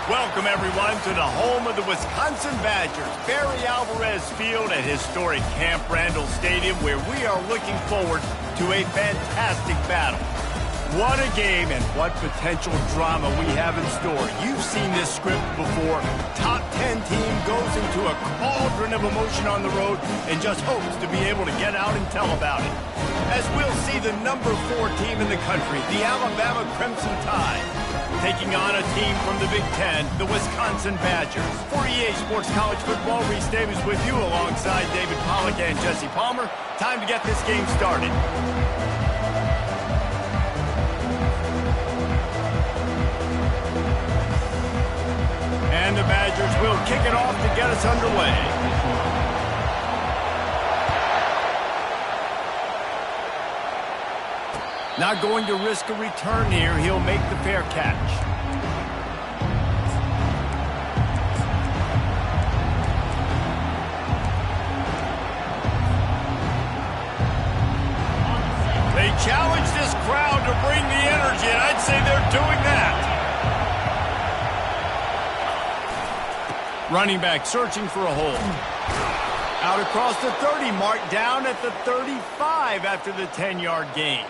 Welcome, everyone, to the home of the Wisconsin Badgers, Barry Alvarez Field at historic Camp Randall Stadium, where we are looking forward to a fantastic battle. What a game and what potential drama we have in store. You've seen this script before. Top 10 team goes into a cauldron of emotion on the road and just hopes to be able to get out and tell about it. As we'll see the number 4 team in the country, the Alabama Crimson Tide, taking on a team from the Big Ten, the Wisconsin Badgers. For EA Sports College Football, Reese Davis with you alongside David Pollack and Jesse Palmer. Time to get this game started. And the Badgers will kick it off to get us underway. Not going to risk a return here. He'll make the fair catch. They challenge this crowd to bring the energy, and I'd say they're doing that. Running back searching for a hole. Out across the 30, marked down at the 35 after the 10-yard gain.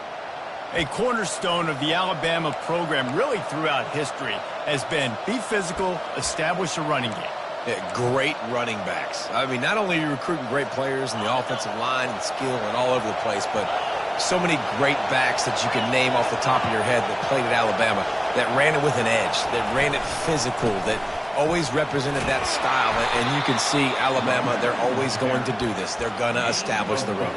A cornerstone of the Alabama program really throughout history has been be physical, establish a running game. Yeah, great running backs. I mean, not only are you recruiting great players in the offensive line and skill and all over the place, but so many great backs that you can name off the top of your head that played at Alabama, that ran it with an edge, that ran it physical, that always represented that style. And you can see Alabama, they're always going to do this. They're going to establish the run.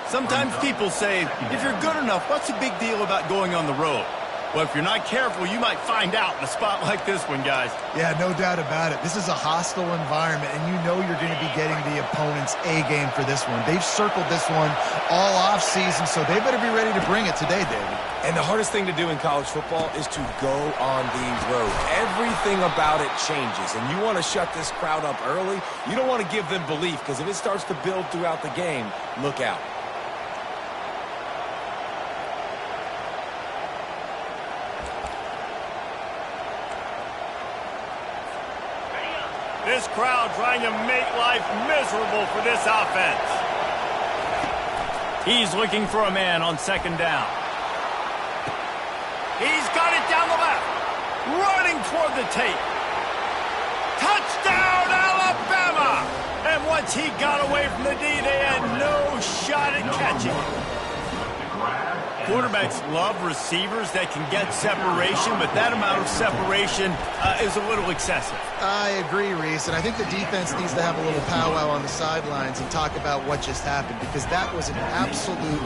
Sometimes people say, if you're good enough, what's the big deal about going on the road? Well, if you're not careful, you might find out in a spot like this one, guys. Yeah, no doubt about it. This is a hostile environment, and you know you're going to be getting the opponent's A game for this one. They've circled this one all offseason, so they better be ready to bring it today, David. And the hardest thing to do in college football is to go on the road. Everything about it changes, and you want to shut this crowd up early. You don't want to give them belief, because if it starts to build throughout the game, look out. This crowd trying to make life miserable for this offense. He's looking for a man on second down. He's got it down the left. Running toward the tape. Touchdown, Alabama! And once he got away from the D, they had no shot at catching him. Quarterbacks love receivers that can get separation, but that amount of separation is a little excessive. I agree, Reese, and I think the defense needs to have a little powwow on the sidelines and talk about what just happened, because that was an absolute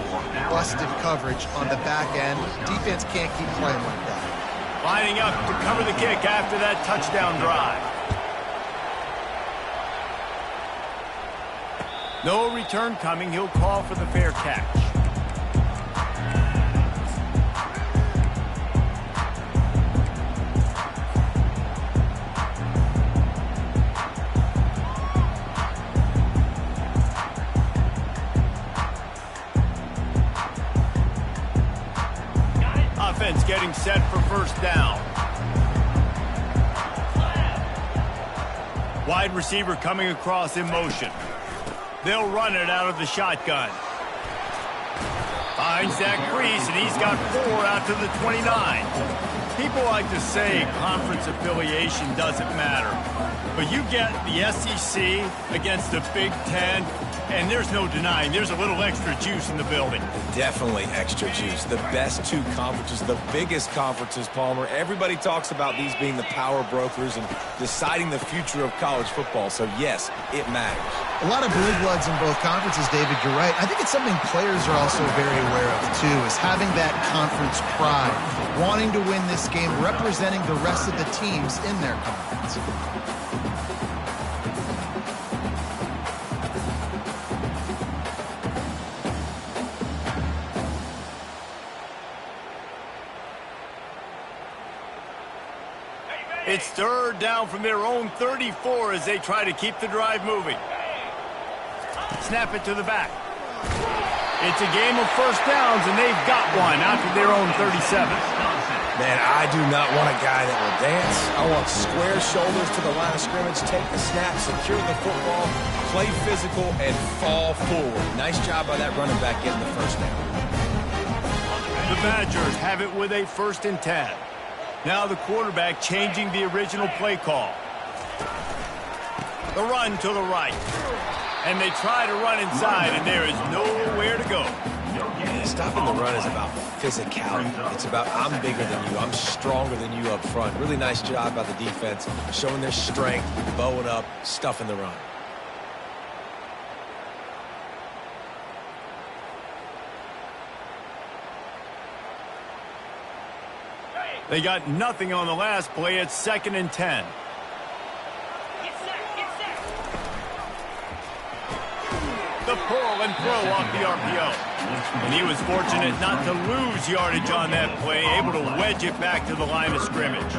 busted coverage on the back end. Defense can't keep playing like that. Lining up to cover the kick after that touchdown drive. No return coming. He'll call for the fair catch. offense getting set for first down. Wide receiver coming across in motion. They'll run it out of the shotgun. Finds that crease, and he's got 4 out to the 29. People like to say conference affiliation doesn't matter. But you get the SEC against the Big Ten, and there's no denying there's a little extra juice in the building. Definitely extra juice. The best 2 conferences, the biggest conferences, Palmer. Everybody talks about these being the power brokers and deciding the future of college football. So, yes, it matters. A lot of blue bloods in both conferences, David, you're right. I think it's something players are also very aware of, too, is having that conference pride, wanting to win this game, representing the rest of the teams in their conference. It's third down from their own 34 as they try to keep the drive moving. Snap it to the back. It's a game of first downs, and they've got one out to their own 37. Man, I do not want a guy that will dance. I want square shoulders to the line of scrimmage, take the snap, secure the football, play physical, and fall forward. Nice job by that running back getting the first down. The Badgers have it with a 1st and 10. Now the quarterback changing the original play call. The run to the right. And they try to run inside, and there is nowhere to go. Yeah, stopping the run is about physicality. It's about I'm bigger than you, I'm stronger than you up front. Really nice job by the defense, showing their strength, bowing up, stuffing the run. They got nothing on the last play. It's 2nd and 10. The pull and throw off the RPO. And he was fortunate not to lose yardage on that play, able to wedge it back to the line of scrimmage.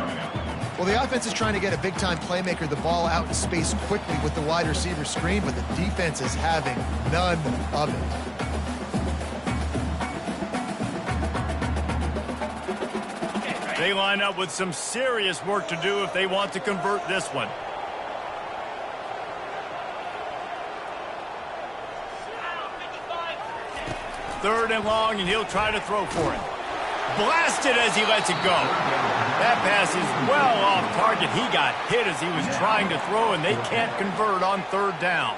Well, the offense is trying to get a big-time playmaker the ball out in space quickly with the wide receiver screen, but the defense is having none of it. They line up with some serious work to do if they want to convert this one. Third and long, and he'll try to throw for it. Blasted as he lets it go. That pass is well off target. He got hit as he was trying to throw, and they can't convert on 3rd down.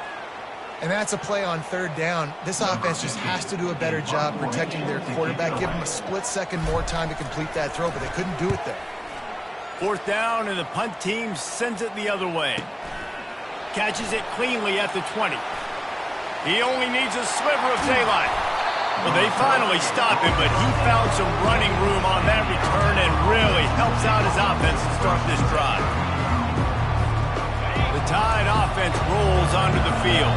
And that's a play on 3rd down. This offense just has to do a better job protecting their quarterback. Give him a split second more time to complete that throw, but they couldn't do it there. 4th down, and the punt team sends it the other way. Catches it cleanly at the 20. He only needs a sliver of daylight. Well, they finally stop him, but he found some running room on that return and really helps out his offense to start this drive. The Tide offense rolls onto the field.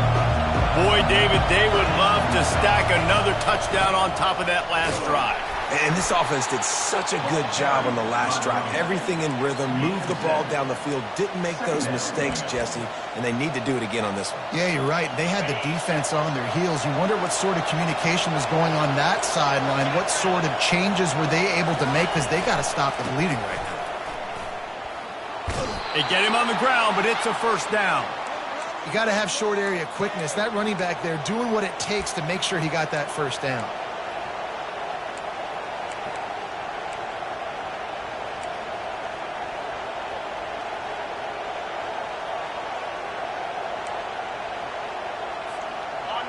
Boy, David, they would love to stack another touchdown on top of that last drive. And this offense did such a good job on the last drive. Everything in rhythm, moved the ball down the field, didn't make those mistakes, Jesse, and they need to do it again on this one. Yeah, you're right. They had the defense on their heels. You wonder what sort of communication was going on that sideline. What sort of changes were they able to make, because they got to stop the bleeding right now. They get him on the ground, but it's a 1st down. You got to have short area quickness. That running back there doing what it takes to make sure he got that 1st down.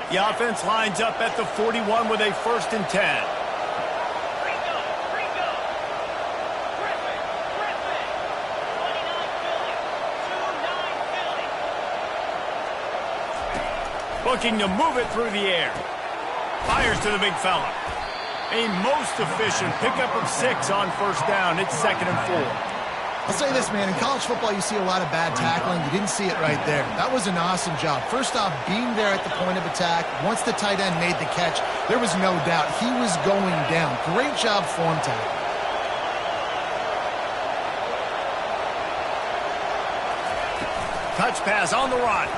The offense lines up at the 41 with a 1st and 10. Looking to move it through the air. Fires to the big fella. A most efficient pickup of 6 on 1st down. It's 2nd and 4. I'll say this, man. In college football, you see a lot of bad tackling. You didn't see it right there. That was an awesome job. First off, being there at the point of attack. Once the tight end made the catch, there was no doubt he was going down. Great job form tackle. Touch pass on the run.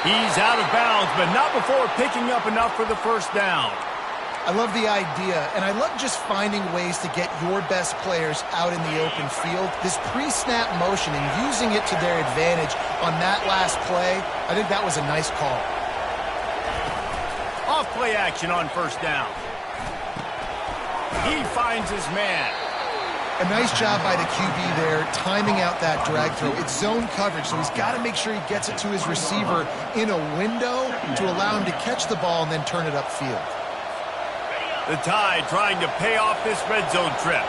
He's out of bounds, but not before picking up enough for the 1st down. I love the idea, and I love just finding ways to get your best players out in the open field. This pre-snap motion and using it to their advantage on that last play, I think that was a nice call. Off play action on first down. He finds his man. A nice job by the QB there, timing out that drag throw. It's zone coverage, so he's got to make sure he gets it to his receiver in a window to allow him to catch the ball and then turn it upfield. The Tide trying to pay off this red zone trip.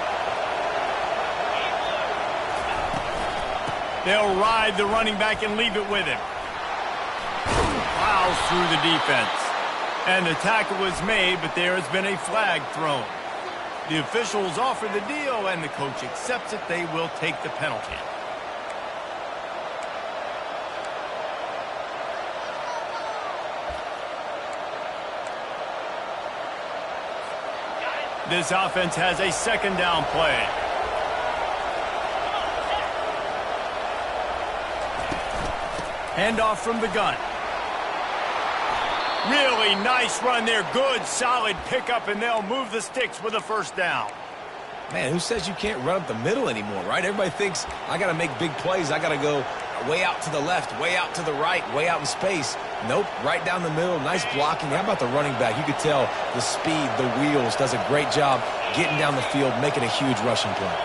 They'll ride the running back and leave it with him. Plows through the defense. And the tackle was made, but there has been a flag thrown. The officials offer the deal, and the coach accepts it. They will take the penalty. This offense has a second down play. Handoff from the gun. Really nice run there. Good, solid pickup, and they'll move the sticks with a first down. Man, who says you can't run up the middle anymore, right? Everybody thinks I got to make big plays. I got to go way out to the left, way out to the right, way out in space. Nope, right down the middle. Nice blocking. How about the running back? You could tell the speed, the wheels, does a great job getting down the field, making a huge rushing play.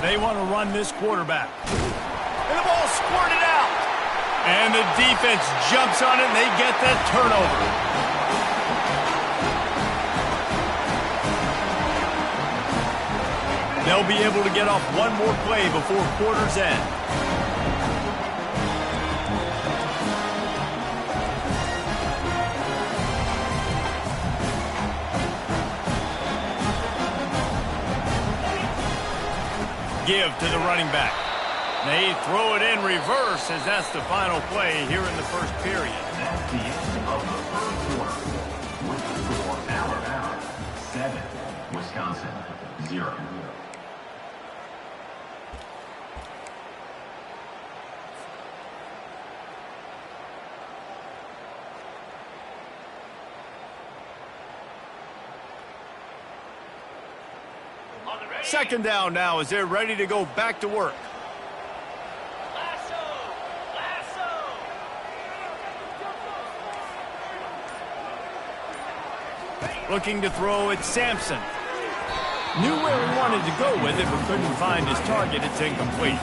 They want to run this quarterback. And the ball squirted out. And the defense jumps on it, and they get that turnover. They'll be able to get off one more play before quarter's end. Give to the running back. They throw it in reverse as that's the final play here in the first period. That's the end of the first quarter. With the score, Alabama 7, Wisconsin 0. Second down now as they're ready to go back to work. Looking to throw at Sampson. Knew where he wanted to go with it, but couldn't find his target. It's incomplete.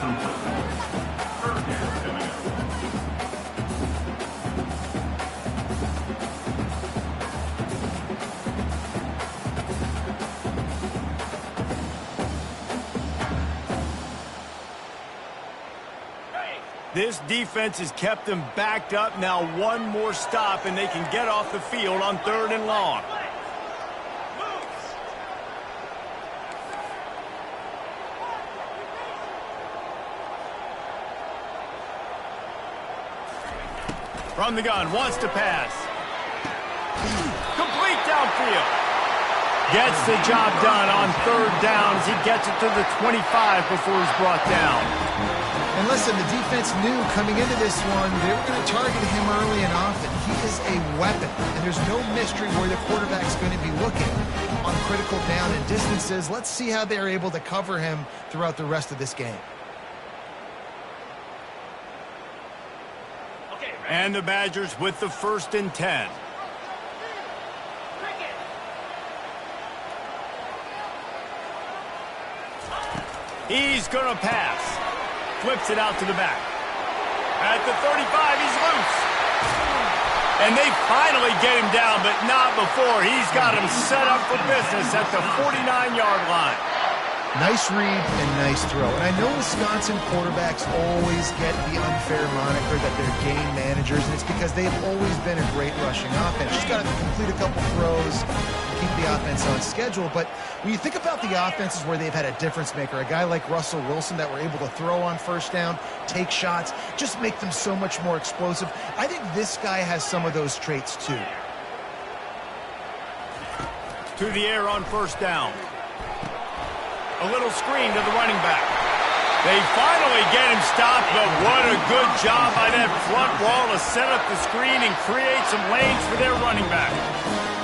This defense has kept them backed up. Now one more stop, and they can get off the field on 3rd and long. From the gun, wants to pass. Complete downfield. Gets the job done on 3rd down as he gets it to the 25 before he's brought down. And listen, the defense knew coming into this one they were going to target him early and often. He is a weapon, and there's no mystery where the quarterback's going to be looking on critical down and distances. Let's see how they're able to cover him throughout the rest of this game. And the Badgers with the 1st and 10. He's going to pass. Flips it out to the back. At the 35, he's loose. And they finally get him down, but not before. He's got him set up for business at the 49-yard line. Nice read and nice throw. And I know Wisconsin quarterbacks always get the unfair moniker that they're game managers, and it's because they've always been a great rushing offense. Just got to complete a couple throws, keep the offense on schedule. But when you think about the offenses where they've had a difference maker, a guy like Russell Wilson that were able to throw on 1st down, take shots, just make them so much more explosive. I think this guy has some of those traits too. To the air on 1st down. A little screen to the running back. They finally get him stopped, but what a good job by that front wall to set up the screen and create some lanes for their running back.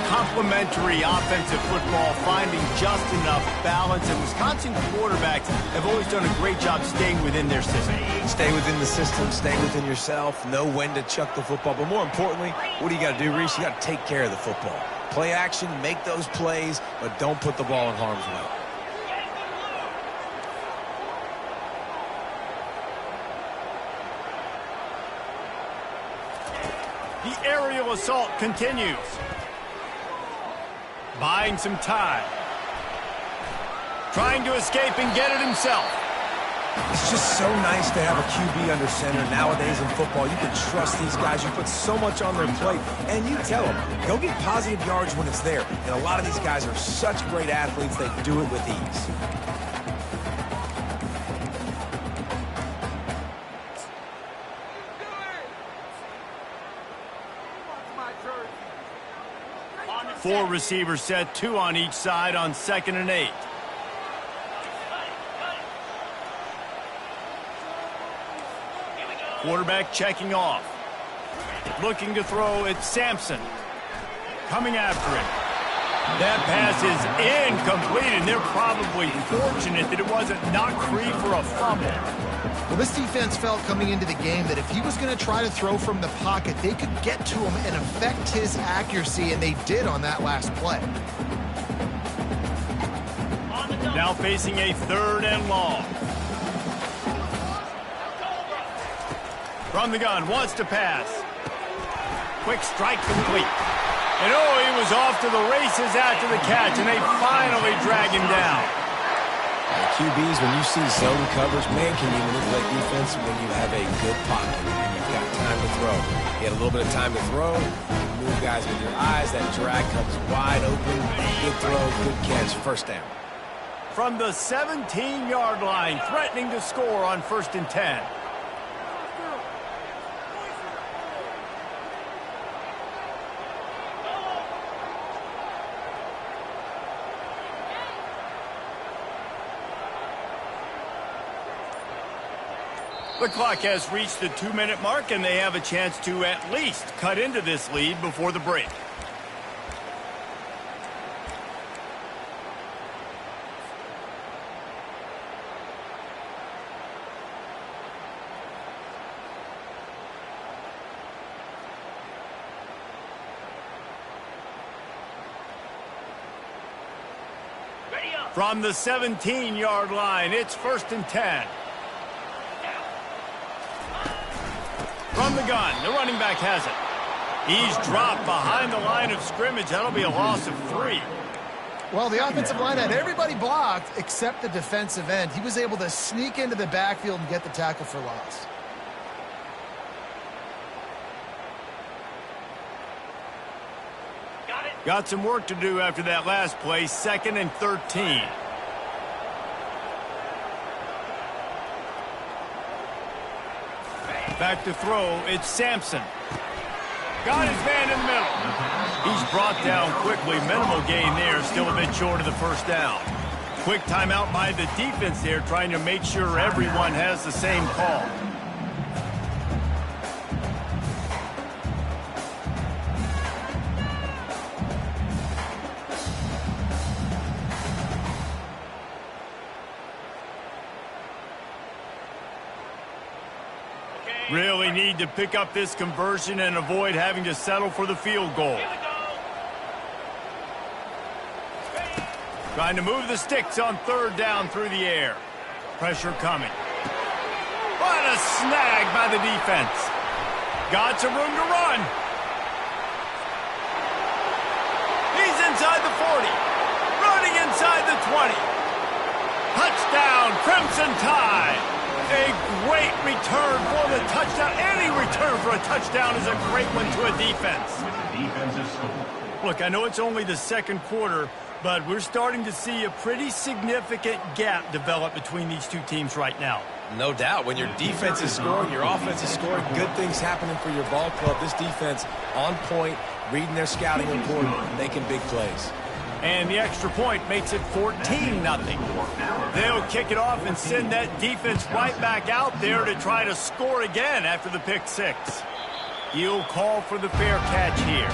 complementary offensive football, finding just enough balance, and Wisconsin quarterbacks have always done a great job staying within their system. Stay within the system, stay within yourself, know when to chuck the football. But more importantly, what do you got to do, Reese? You got to take care of the football. Play action, make those plays, but don't put the ball in harm's way. The aerial assault continues. Buying some time. Trying to escape and get it himself. It's just so nice to have a QB under center. Nowadays in football, you can trust these guys. You put so much on their plate, and you tell them, go get positive yards when it's there. And a lot of these guys are such great athletes, they do it with ease. Four receivers set, 2 on each side on 2nd and 8. Quarterback checking off. Looking to throw, it's Sampson. Coming after him. That pass is incomplete, and they're probably fortunate that it wasn't knocked free for a fumble. Well, this defense felt coming into the game that if he was going to try to throw from the pocket, they could get to him and affect his accuracy, and they did on that last play. Now facing a 3rd and long. From the gun, wants to pass. Quick strike complete. And oh, he was off to the races after the catch, and they finally drag him down. QBs, when you see zone coverage, man, can you manipulate defense when you have a good pocket and you've got time to throw. You get a little bit of time to throw, you move guys with your eyes, that drag comes wide open, good throw, good catch, 1st down. From the 17-yard line, threatening to score on 1st and 10. The clock has reached the 2-minute mark, and they have a chance to at least cut into this lead before the break. From the 17-yard line, it's 1st and 10. From the gun, the running back has it. He's dropped behind the line of scrimmage. That'll be a loss of 3. Well, the offensive line had everybody blocked except the defensive end. He was able to sneak into the backfield and get the tackle for loss. Got some work to do after that last play, 2nd and 13. Back to throw, it's Sampson. Got his man in the middle. He's brought down quickly. Minimal gain there, still a bit short of the 1st down. Quick timeout by the defense there, trying to make sure everyone has the same call. Really need to pick up this conversion and avoid having to settle for the field goal. Trying to move the sticks on 3rd down through the air. Pressure coming. What a snag by the defense. Got some room to run. He's inside the 40. Running inside the 20. Touchdown, Crimson Tide. A great return for the touchdown. Any return for a touchdown is a great one to a defense. Look, I know it's only the 2nd quarter, but we're starting to see a pretty significant gap develop between these two teams right now. No doubt. When your defense is scoring, your offense is scoring, good things happening for your ball club. This defense on point, reading their scouting report, making big plays. And the extra point makes it 14-0. They'll kick it off and send that defense right back out there to try to score again after the pick 6. He'll call for the fair catch here.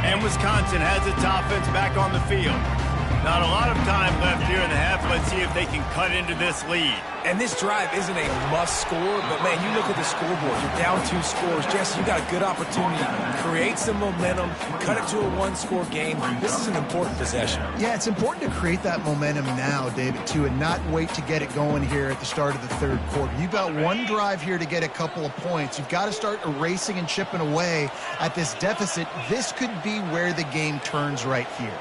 And Wisconsin has its offense back on the field. Not a lot of time left here in the half. Let's see if they can cut into this lead. And this drive isn't a must score, but, man, you look at the scoreboard. You're down 2 scores. Jesse, you got a good opportunity to create some momentum, cut it to a 1-score game. This is an important possession. Yeah, it's important to create that momentum now, David, too, and not wait to get it going here at the start of the third quarter. You've got one drive here to get a couple of points. You've got to start erasing and chipping away at this deficit. This could be where the game turns right here.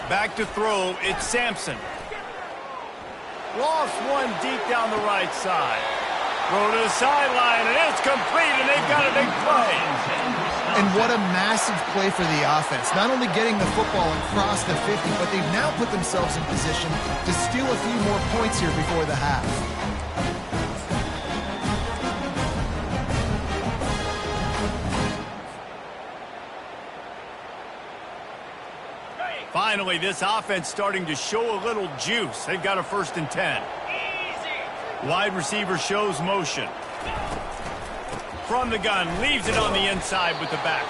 Back to throw, it's Sampson. Lost one deep down the right side. Throw to the sideline, and it's complete, and they've got a big play. And what a massive play for the offense. Not only getting the football across the 50, but they've now put themselves in position to steal a few more points here before the half. Finally, this offense starting to show a little juice. They've got a 1st and 10. Wide receiver shows motion. From the gun, leaves it on the inside with the back.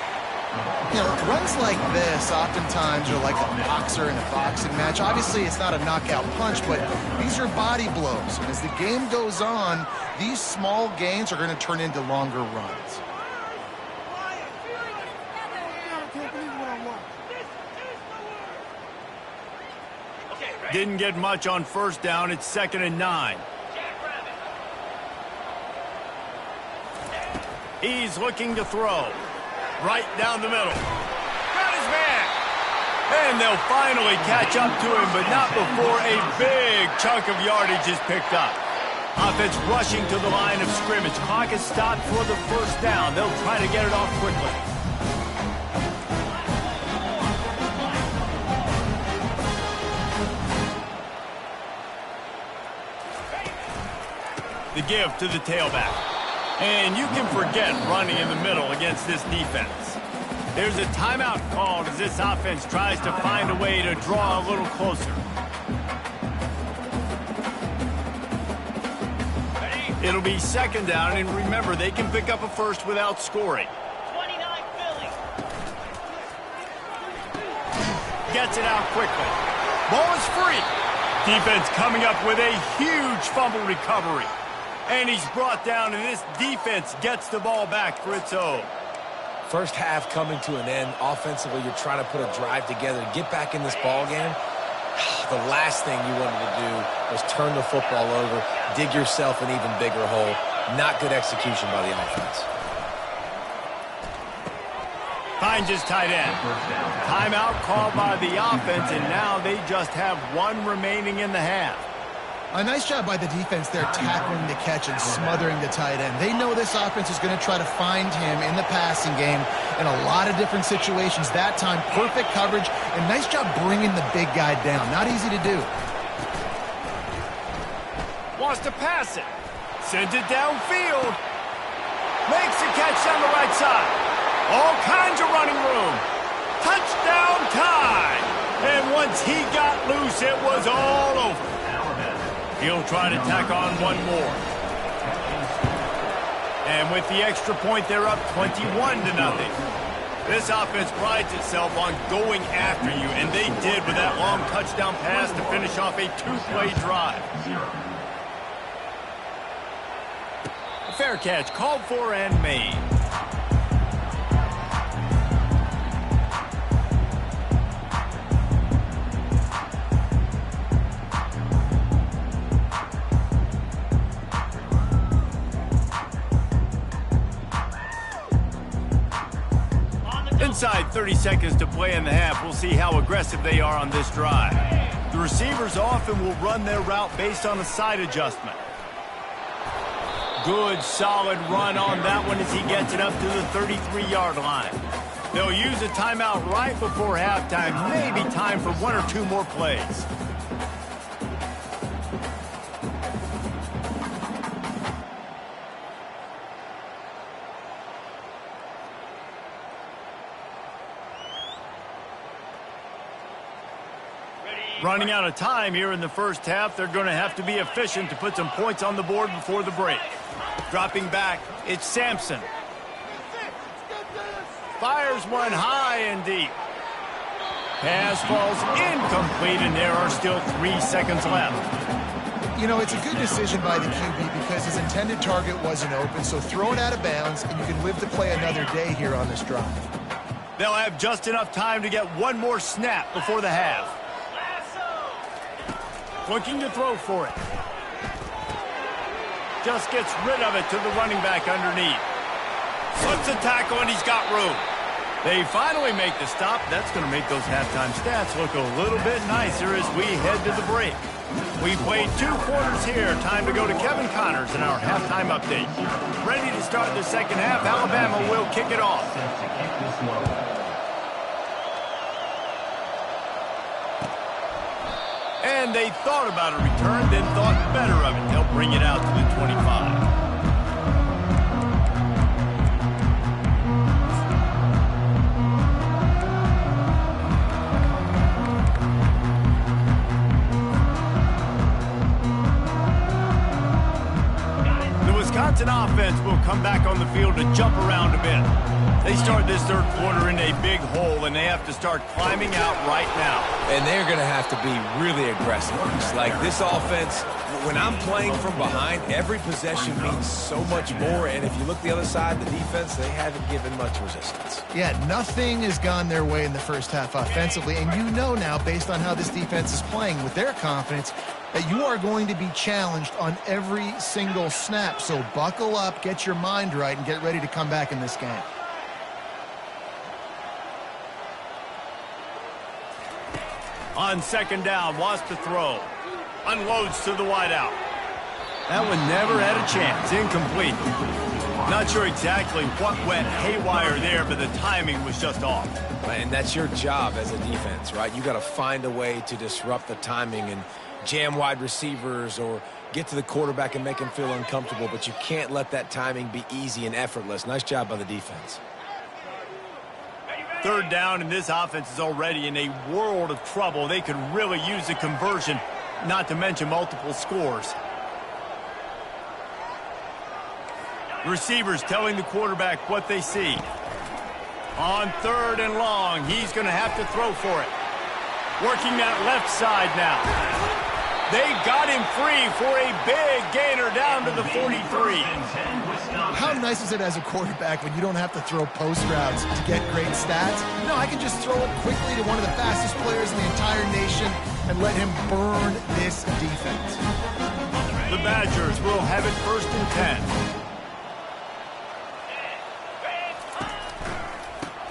You know, runs like this oftentimes are like a boxer in a boxing match. Obviously, it's not a knockout punch, but these are body blows. And as the game goes on, these small gains are going to turn into longer runs. Didn't get much on 1st down. It's 2nd and 9. He's looking to throw. Right down the middle. Got his man. And they'll finally catch up to him, but not before a big chunk of yardage is picked up. Offense rushing to the line of scrimmage. Clock is stopped for the 1st down. They'll try to get it off quickly. The give to the tailback. And you can forget running in the middle against this defense. There's a timeout called as this offense tries to find a way to draw a little closer. It'll be 2nd down, and remember, they can pick up a 1st without scoring. 29 Philly. Gets it out quickly. Ball is free. Defense coming up with a huge fumble recovery. And he's brought down, and this defense gets the ball back for its own. First half coming to an end. Offensively, you're trying to put a drive together to get back in this ball game. The last thing you wanted to do was turn the football over, dig yourself an even bigger hole. Not good execution by the offense. Finds his tight end. Timeout called by the offense, and now they just have 1 remaining in the half. A nice job by the defense there, tackling the catch and smothering the tight end. They know this offense is going to try to find him in the passing game in a lot of different situations. That time, perfect coverage, and nice job bringing the big guy down. Not easy to do. Wants to pass it. Sends it downfield. Makes the catch down the right side. All kinds of running room. Touchdown time. And once he got loose, it was all over. He'll try to tack on 1 more. And with the extra point, they're up 21-0. This offense prides itself on going after you, and they did with that long touchdown pass to finish off a 2-play drive. A fair catch called for and made. Inside 30 seconds to play in the half. We'll see how aggressive they are on this drive. The receivers often will run their route based on a side adjustment. Good, solid run on that one as he gets it up to the 33-yard line. They'll use a timeout right before halftime. Maybe time for 1 or 2 more plays. Running out of time here in the first half. They're going to have to be efficient to put some points on the board before the break. Dropping back, it's Sampson. Fires one high and deep. Pass falls incomplete, and there are still 3 seconds left. You know, it's a good decision by the QB because his intended target wasn't open, so throw it out of bounds, and you can live to play another day here on this drive. They'll have just enough time to get one more snap before the half. Looking to throw for it. Just gets rid of it to the running back underneath. Slips a tackle, and he's got room. They finally make the stop. That's going to make those halftime stats look a little bit nicer as we head to the break. We played 2 quarters here. Time to go to Kevin Connors in our halftime update. Ready to start the second half. Alabama will kick it off. And they thought about a return, then thought better of it. They'll bring it out to the 25. Wisconsin offense will come back on the field to jump around a bit. They start this third quarter in a big hole, and they have to start climbing out right now. And they're going to have to be really aggressive. It's like this offense, when I'm playing from behind, every possession means so much more. And if you look the other side, the defense, they haven't given much resistance. Yeah, nothing has gone their way in the first half offensively. And you know now, based on how this defense is playing with their confidence, that you are going to be challenged on every single snap. So buckle up, get your mind right, and get ready to come back in this game. On second down, wants to throw. Unloads to the wideout. That one never had a chance. Incomplete. Not sure exactly what went haywire there, but the timing was just off. And that's your job as a defense, right? You got to find a way to disrupt the timing and jam wide receivers or get to the quarterback and make him feel uncomfortable, but you can't let that timing be easy and effortless. Nice job by the defense. Third down, and this offense is already in a world of trouble. They could really use a conversion, not to mention multiple scores. Receivers telling the quarterback what they see. On third and long, he's going to have to throw for it. Working that left side now. They got him free for a big gainer down to the 43. How nice is it as a quarterback when you don't have to throw post routes to get great stats? No, I can just throw it quickly to one of the fastest players in the entire nation and let him burn this defense. The Badgers will have it 1st and 10.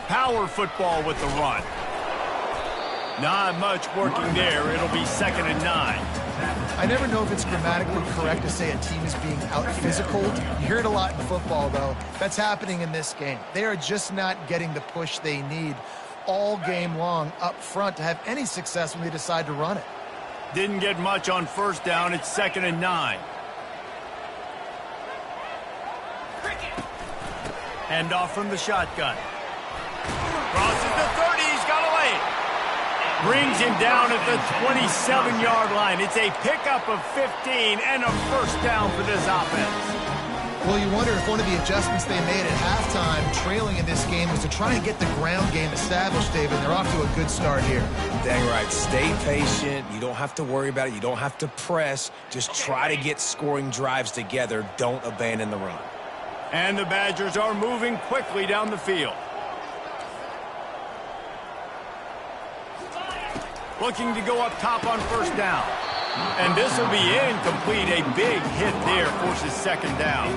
Power football with the run. Not much working there. It'll be 2nd and 9. I never know if it's grammatically correct to say a team is being out-physicaled. You hear it a lot in football, though. That's happening in this game. They are just not getting the push they need all game long up front to have any success when they decide to run it. Didn't get much on 1st down. It's 2nd and 9. Hand off from the shotgun. Crosses the 30. He's got away. Brings him down at the 27-yard line. It's a pickup of 15 and a 1st down for this offense. Well, you wonder if one of the adjustments they made at halftime, trailing in this game, was to try and get the ground game established, David. They're off to a good start here. Dang right. Stay patient. You don't have to worry about it. You don't have to press. Just try to get scoring drives together. Don't abandon the run. And the Badgers are moving quickly down the field. Looking to go up top on 1st down. And this will be incomplete. A big hit there forces 2nd down.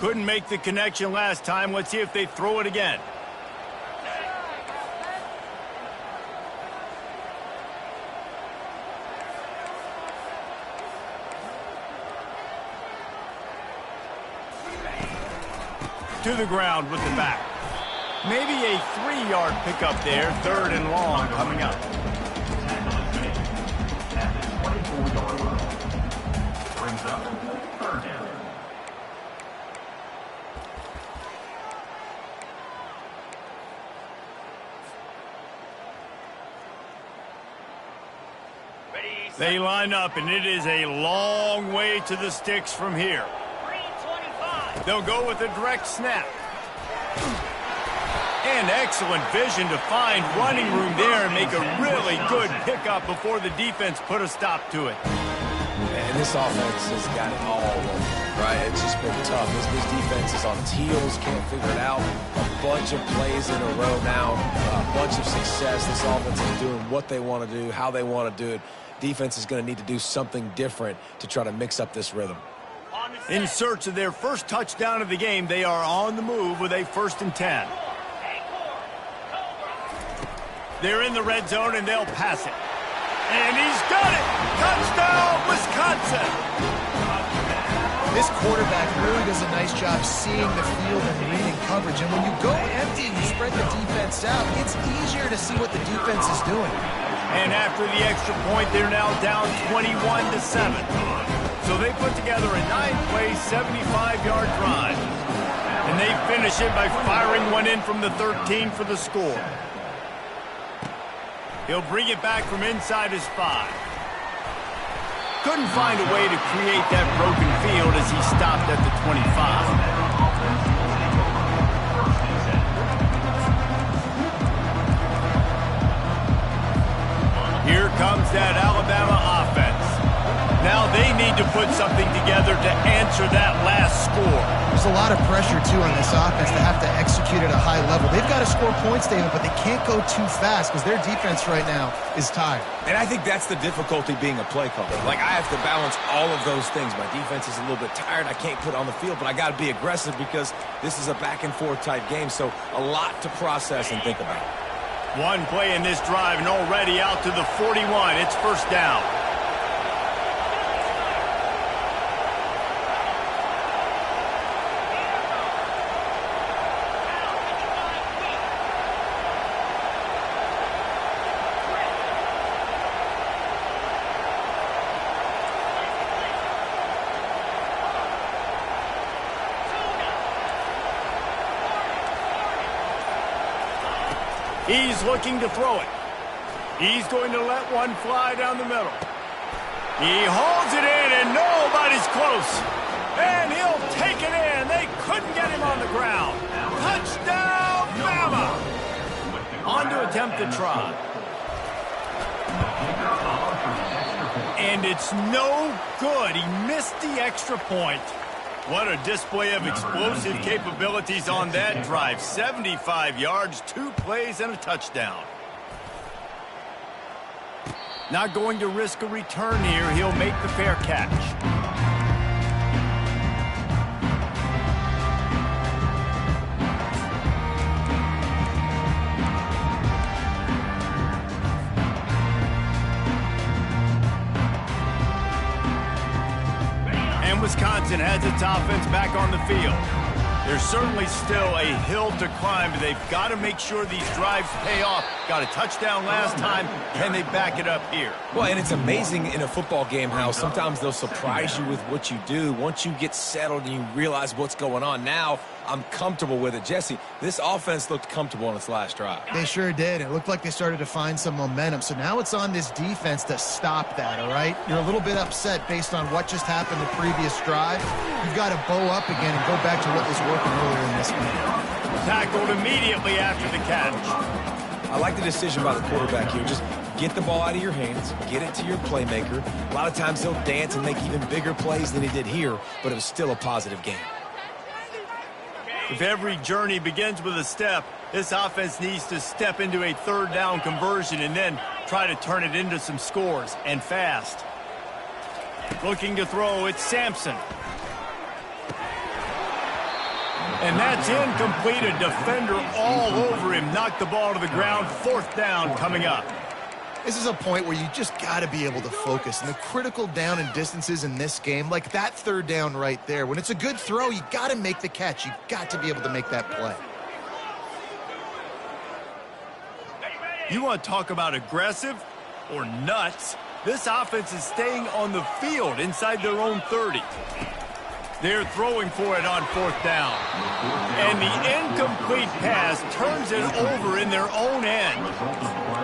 Couldn't make the connection last time. Let's see if they throw it again. To the ground with the back. Maybe a 3-yard pickup there. 3rd and long coming up. Brings up 3rd down. Ready, They line up, and it is a long way to the sticks from here. They'll go with a direct snap. And excellent vision to find running room there and make a really good pickup before the defense put a stop to it. And this offense has got it all working, right? It's just been tough. This defense is on its heels, can't figure it out. A bunch of plays in a row now, a bunch of success. This offense is doing what they want to do, how they want to do it. Defense is going to need to do something different to try to mix up this rhythm. In search of their first touchdown of the game, they are on the move with a 1st and 10. They're in the red zone, and they'll pass it. And he's got it! Touchdown, Wisconsin! This quarterback really does a nice job seeing the field and reading coverage. And when you go empty and you spread the defense out, it's easier to see what the defense is doing. And after the extra point, they're now down 21-7. So they put together a 9-play, 75-yard drive. And they finish it by firing one in from the 13 for the score. He'll bring it back from inside his 5. Couldn't find a way to create that broken field as he stopped at the 25. Here comes that Alabama offense. Now they need to put something together to answer that last score. There's a lot of pressure, too, on this offense to have to execute at a high level. They've got to score points, David, but they can't go too fast because their defense right now is tired. And I think that's the difficulty being a play caller. Like, I have to balance all of those things. My defense is a little bit tired. I can't put it on the field, but I got to be aggressive because this is a back-and-forth type game, so a lot to process and think about. One play in this drive and already out to the 41. It's 1st down. He's looking to throw it. He's going to let one fly down the middle. He holds it in, and nobody's close. And he'll take it in. They couldn't get him on the ground. Touchdown, Bama! On to attempt the try. And it's no good. He missed the extra point. What a display of explosive capabilities on that drive. 75 yards, 2 plays, and a touchdown. Not going to risk a return here. He'll make the fair catch. Wisconsin has its offense back on the field. There's certainly still a hill to climb, but they've got to make sure these drives pay off. Got a touchdown last time, and they back it up here. Well, and it's amazing in a football game how sometimes they'll surprise you with what you do. Once you get settled and you realize what's going on, now I'm comfortable with it. Jesse, this offense looked comfortable on its last drive. They sure did. It looked like they started to find some momentum. So now it's on this defense to stop that, all right? You're a little bit upset based on what just happened the previous drive. You've got to bow up again and go back to what was working earlier in this game. Tackled immediately after the catch. I like the decision by the quarterback here. Just get the ball out of your hands, get it to your playmaker. A lot of times he'll dance and make even bigger plays than he did here, but it was still a positive game. If every journey begins with a step, this offense needs to step into a 3rd down conversion and then try to turn it into some scores, and fast. Looking to throw, it's Sampson. And that's incomplete. A defender all over him. Knocked the ball to the ground. 4th down coming up. This is a point where you just got to be able to focus. And the critical down and distances in this game, like that 3rd down right there, when it's a good throw, you got to make the catch. You got to be able to make that play. You want to talk about aggressive or nuts? This offense is staying on the field inside their own 30. They're throwing for it on 4th down. And the incomplete pass turns it over in their own end.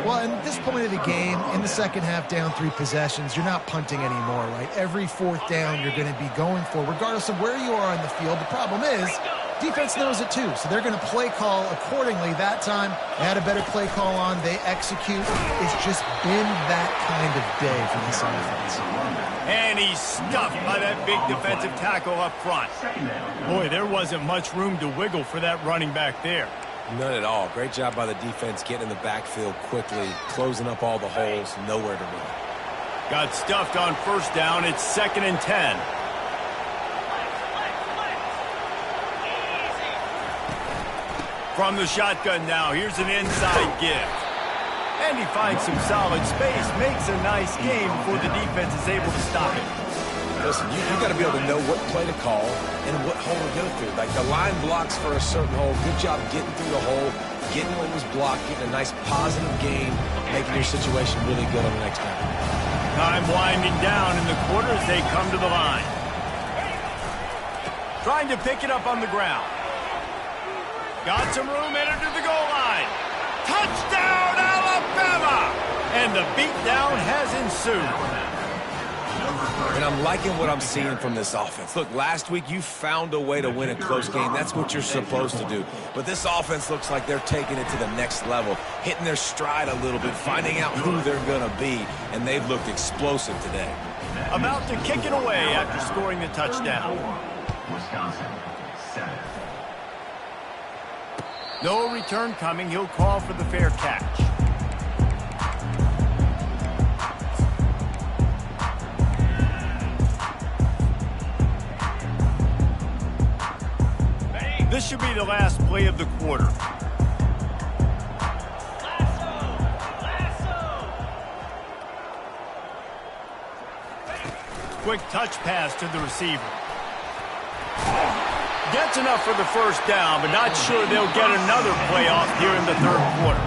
Well, at this point of the game, in the second half, down 3 possessions, you're not punting anymore, right? Every 4th down you're going to be going for, regardless of where you are on the field. The problem is, defense knows it too, so they're going to play call accordingly. That time, they had a better play call on. They execute. It's just been that kind of day for this offense. And he's stuffed by that big defensive tackle up front. Boy, there wasn't much room to wiggle for that running back there. None at all. Great job by the defense getting in the backfield quickly, closing up all the holes, nowhere to run. Got stuffed on 1st down. It's 2nd and 10. From the shotgun now, here's an inside give. And he finds some solid space, makes a nice game before the defense is able to stop it. Listen, you got to be able to know what play to call and what hole to go through. Like the line blocks for a certain hole. Good job getting through the hole, getting what was blocked, getting a nice positive gain, making your situation really good on the next down. Time winding down in the quarter as they come to the line. Trying to pick it up on the ground. Got some room, entered to the goal line. Touchdown, Alabama! And the beatdown has ensued. And I'm liking what I'm seeing from this offense. Look, last week you found a way to win a close game. That's what you're supposed to do. But this offense looks like they're taking it to the next level, hitting their stride a little bit, finding out who they're going to be, and they've looked explosive today. About to kick it away after scoring the touchdown. Wisconsin, 7. No return coming. He'll call for the fair catch. This should be the last play of the quarter. Quick touch pass to the receiver. Gets enough for the 1st down, but not sure they'll get another play off here in the 3rd quarter.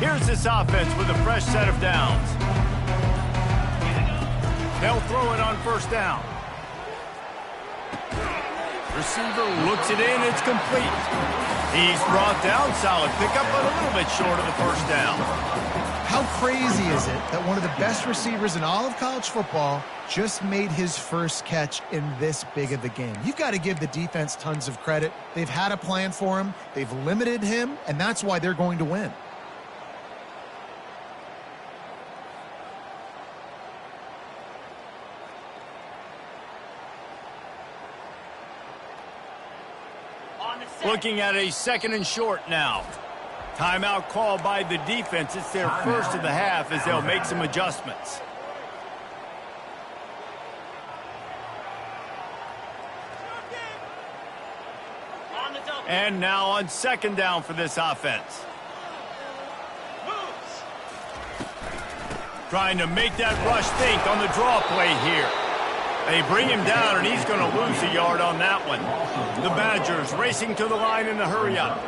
Here's this offense with a fresh set of downs. They'll throw it on 1st down. Receiver looks it in. It's complete. He's brought down. Solid pickup, but a little bit short of the 1st down. How crazy is it that one of the best receivers in all of college football just made his first catch in this big of a game? You've got to give the defense tons of credit. They've had a plan for him. They've limited him, and that's why they're going to win. Looking at a 2nd and short now. Timeout called by the defense. It's their first of the half as they'll make some adjustments. And now on 2nd down for this offense. Trying to make that rush think on the draw play here. They bring him down, and he's going to lose a yard on that one. The Badgers racing to the line in the hurry-up.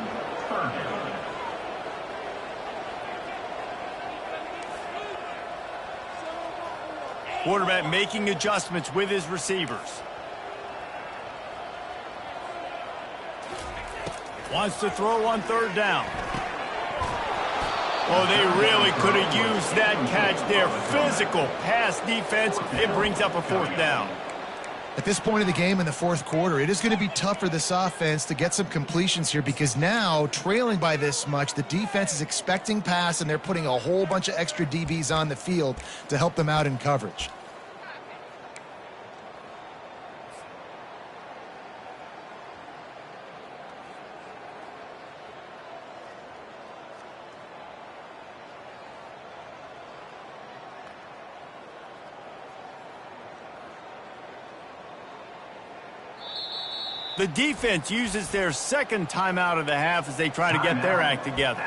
Quarterback making adjustments with his receivers. Wants to throw on 3rd down. Oh, they really could have used that catch there. Physical pass defense. It brings up a 4th down. At this point of the game in the 4th quarter, it is going to be tough for this offense to get some completions here because now, trailing by this much, the defense is expecting pass, and they're putting a whole bunch of extra DBs on the field to help them out in coverage. The defense uses their 2nd timeout of the half as they try to get their act together.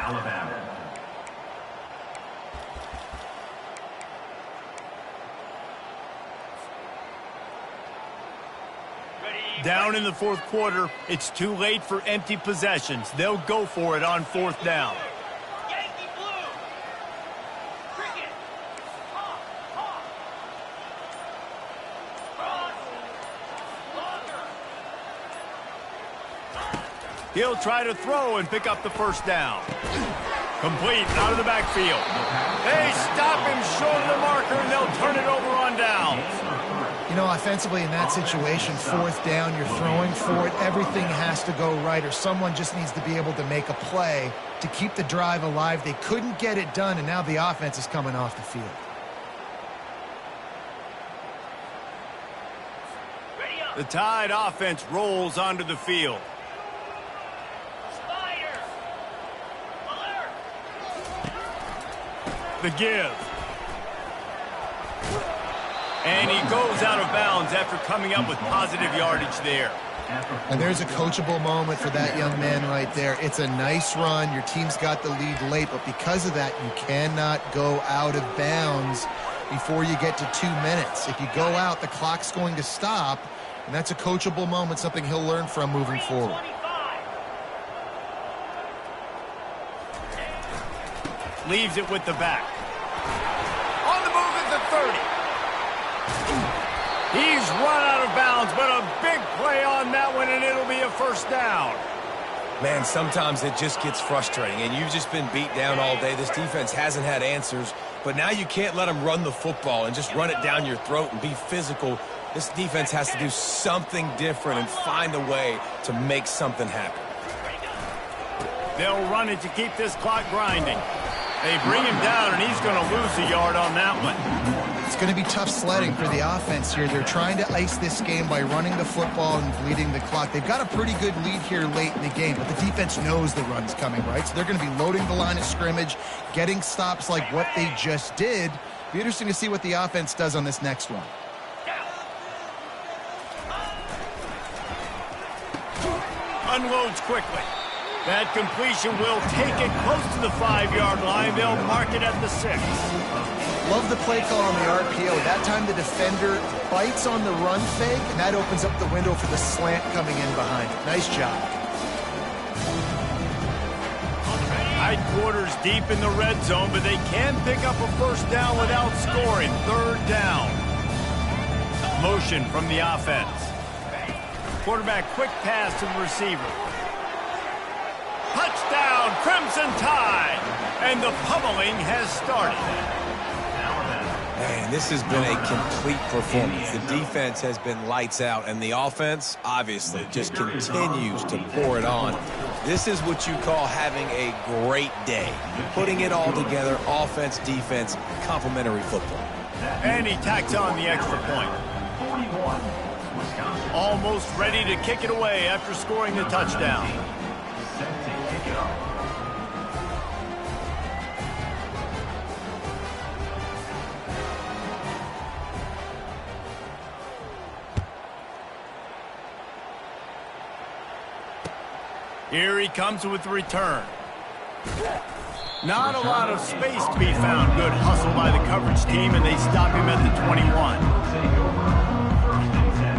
Down in the fourth quarter, it's too late for empty possessions. They'll go for it on fourth down. Yankee Blue. Cricket. Hawk. Cross. Longer. He'll try to throw and pick up the first down. Complete out of the backfield. They stop him short of the marker, and they'll turn it over on downs. You know, offensively in that situation, fourth down, you're throwing for it. Everything has to go right, or someone just needs to be able to make a play to keep the drive alive. They couldn't get it done, and now the offense is coming off the field. The Tide offense rolls onto the field. Spider. Alert. The give. And he goes out of bounds after coming up with positive yardage there. And there's a coachable moment for that young man right there. It's a nice run. Your team's got the lead late, but because of that, you cannot go out of bounds before you get to 2 minutes. If you go out, the clock's going to stop, and that's a coachable moment, something he'll learn from moving forward. 25. Leaves it with the back. On the move at the 30. He's run out of bounds, but a big play on that one, and it'll be a first down. Man, sometimes it just gets frustrating, and you've just been beat down all day. This defense hasn't had answers, but now you can't let them run the football and just run it down your throat and be physical. This defense has to do something different and find a way to make something happen. They'll run it to keep this clock grinding. They bring him down, and he's going to lose a yard on that one. It's going to be tough sledding for the offense here. They're trying to ice this game by running the football and bleeding the clock. They've got a pretty good lead here late in the game, but the defense knows the run's coming, right? So they're going to be loading the line of scrimmage, getting stops like what they just did. Be interesting to see what the offense does on this next one. Unloads quickly. That completion will take it close to the 5-yard line. They'll mark it at the 6. Love the play call on the RPO. That time the defender bites on the run fake, and that opens up the window for the slant coming in behind it. Nice job. High quarters deep in the red zone, but they can pick up a first down without scoring. Third down. Motion from the offense. Quarterback quick pass to the receiver. Touchdown, Crimson Tide! And the pummeling has started. Man, this has been a complete performance. The defense has been lights out, and the offense, obviously, just continues to pour it on. This is what you call having a great day. Putting it all together, offense, defense, complementary football. And he tacks on the extra point. 41, Wisconsin. Almost ready to kick it away after scoring the touchdown. Set to kick it off. Here he comes with the return. Not a lot of space to be found. Good hustle by the coverage team, and they stop him at the 21. Take over. First and 10.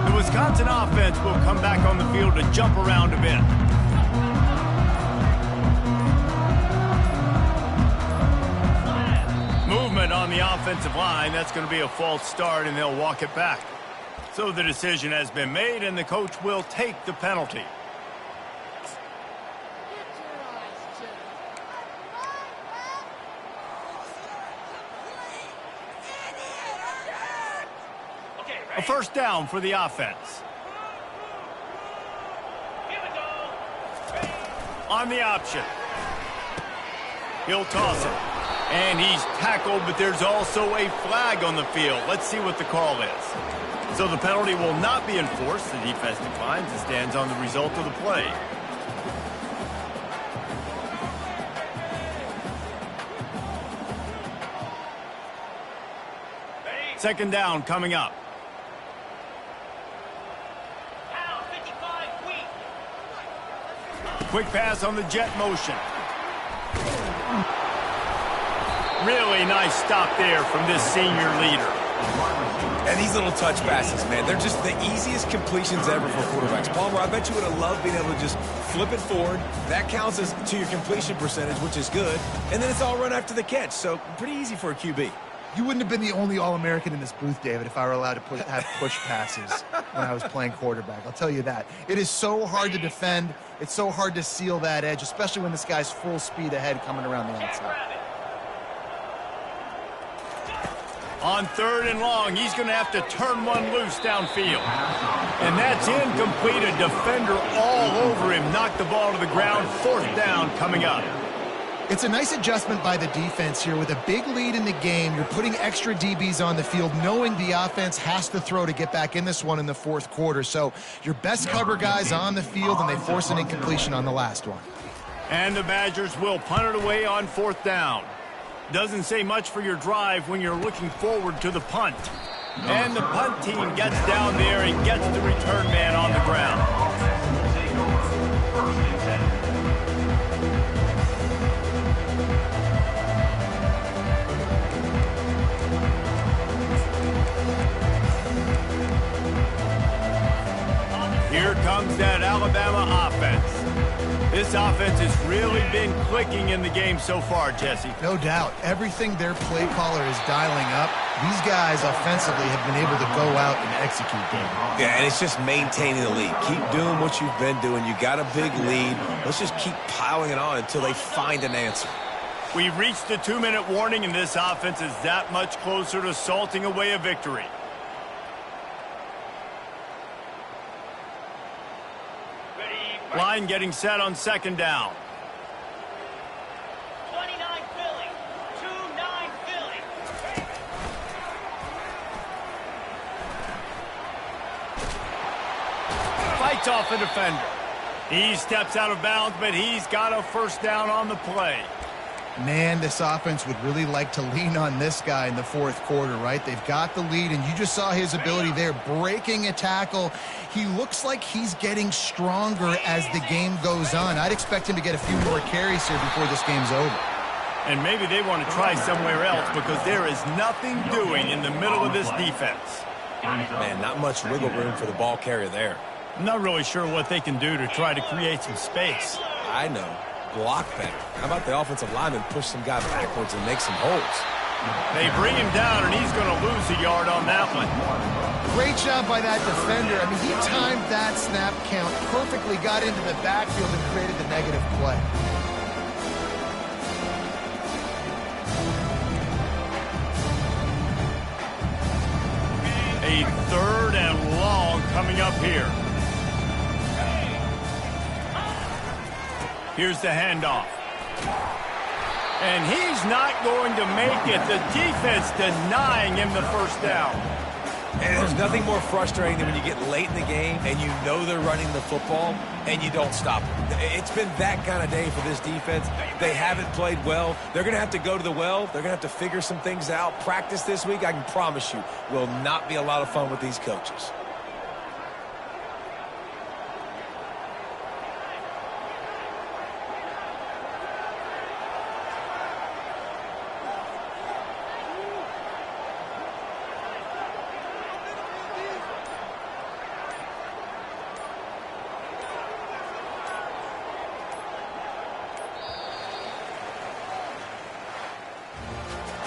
The Wisconsin offense will come back on the field to jump around a bit. Movement on the offensive line. That's going to be a false start, and they'll walk it back. So the decision has been made, and the coach will take the penalty. A first down for the offense. Here we go. On the option. He'll toss it. And he's tackled, but there's also a flag on the field. Let's see what the call is. So the penalty will not be enforced. The defense declines and stands on the result of the play. Second down coming up. Quick pass on the jet motion. Really nice stop there from this senior leader. And these little touch passes, man, they're just the easiest completions ever for quarterbacks. Palmer, I bet you would have loved being able to just flip it forward. That counts as to your completion percentage, which is good. And then it's all run after the catch, so pretty easy for a QB. You wouldn't have been the only All-American in this booth, David, if I were allowed to have push passes when I was playing quarterback. I'll tell you that. It is so hard to defend. It's so hard to seal that edge, especially when this guy's full speed ahead coming around the outside. On 3rd and long, he's going to have to turn one loose downfield. And that's incomplete. A defender all over him. Knocked the ball to the ground. 4th down coming up. It's a nice adjustment by the defense here. With a big lead in the game, you're putting extra DBs on the field, knowing the offense has to throw to get back in this one in the 4th quarter. So your best cover guys on the field, and they force an incompletion on the last one. And the Badgers will punt it away on 4th down. Doesn't say much for your drive when you're looking forward to the punt. And the punt team gets down there and gets the return man on the ground. Take over. 1st and 10. Here comes that Alabama offense. This offense has really been clicking in the game so far, Jesse. No doubt. Everything their play caller is dialing up, these guys offensively have been able to go out and execute them. Yeah, and it's just maintaining the lead. Keep doing what you've been doing. You got a big lead. Let's just keep piling it on until they find an answer. We've reached the 2-minute warning, and this offense is that much closer to salting away a victory. Line getting set on 2nd down. 29 Philly. 2-9 Philly. Fights off a defender. He steps out of bounds, but he's got a 1st down on the play. Man, this offense would really like to lean on this guy in the 4th quarter, right? They've got the lead, and you just saw his ability there, breaking a tackle. He looks like he's getting stronger as the game goes on. I'd expect him to get a few more carries here before this game's over. And maybe they want to try somewhere else because there is nothing doing in the middle of this defense. Man, not much wiggle room for the ball carrier there. I'm not really sure what they can do to try to create some space. I know. Block better. How about the offensive lineman push some guy backwards and make some holes? They bring him down, and he's going to lose a yard on that one. Great job by that defender. I mean, he timed that snap count perfectly, got into the backfield and created the negative play. A 3rd and long coming up here. Here's the handoff. And he's not going to make it. The defense denying him the 1st down. And there's nothing more frustrating than when you get late in the game and you know they're running the football and you don't stop them. It's been that kind of day for this defense. They haven't played well. They're going to have to go to the well. They're going to have to figure some things out. Practice this week, I can promise you, will not be a lot of fun with these coaches.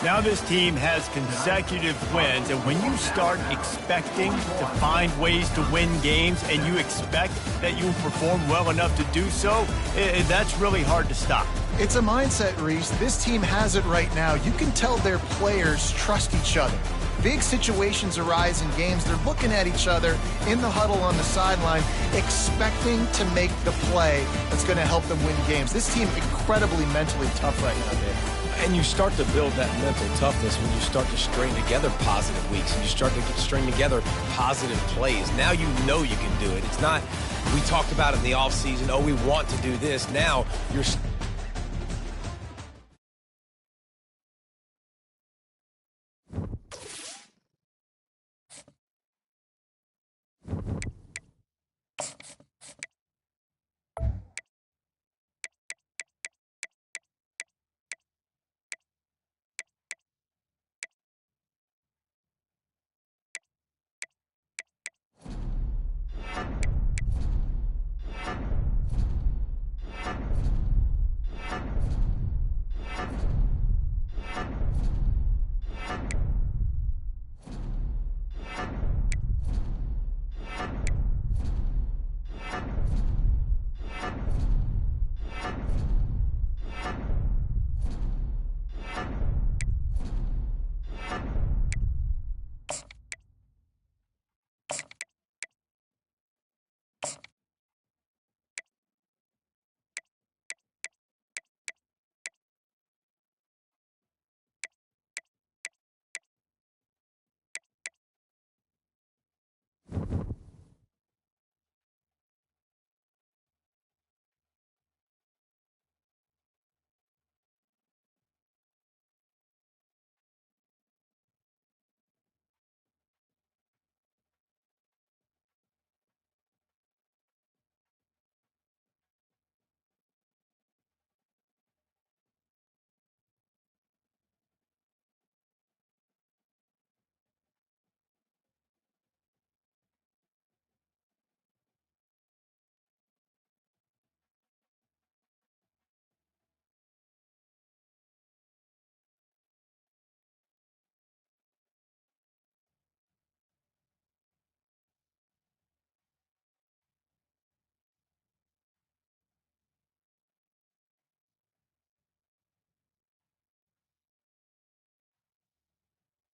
Now this team has consecutive wins, and when you start expecting to find ways to win games and you expect that you will perform well enough to do so, that's really hard to stop. It's a mindset, Reese. This team has it right now. You can tell their players trust each other. Big situations arise in games. They're looking at each other in the huddle on the sideline, expecting to make the play that's going to help them win games. This team incredibly mentally tough right now, Dave. And you start to build that mental toughness when you start to string together positive weeks and you start to string together positive plays. Now you know you can do it. It's not, we talked about it in the offseason, oh, we want to do this. Now you're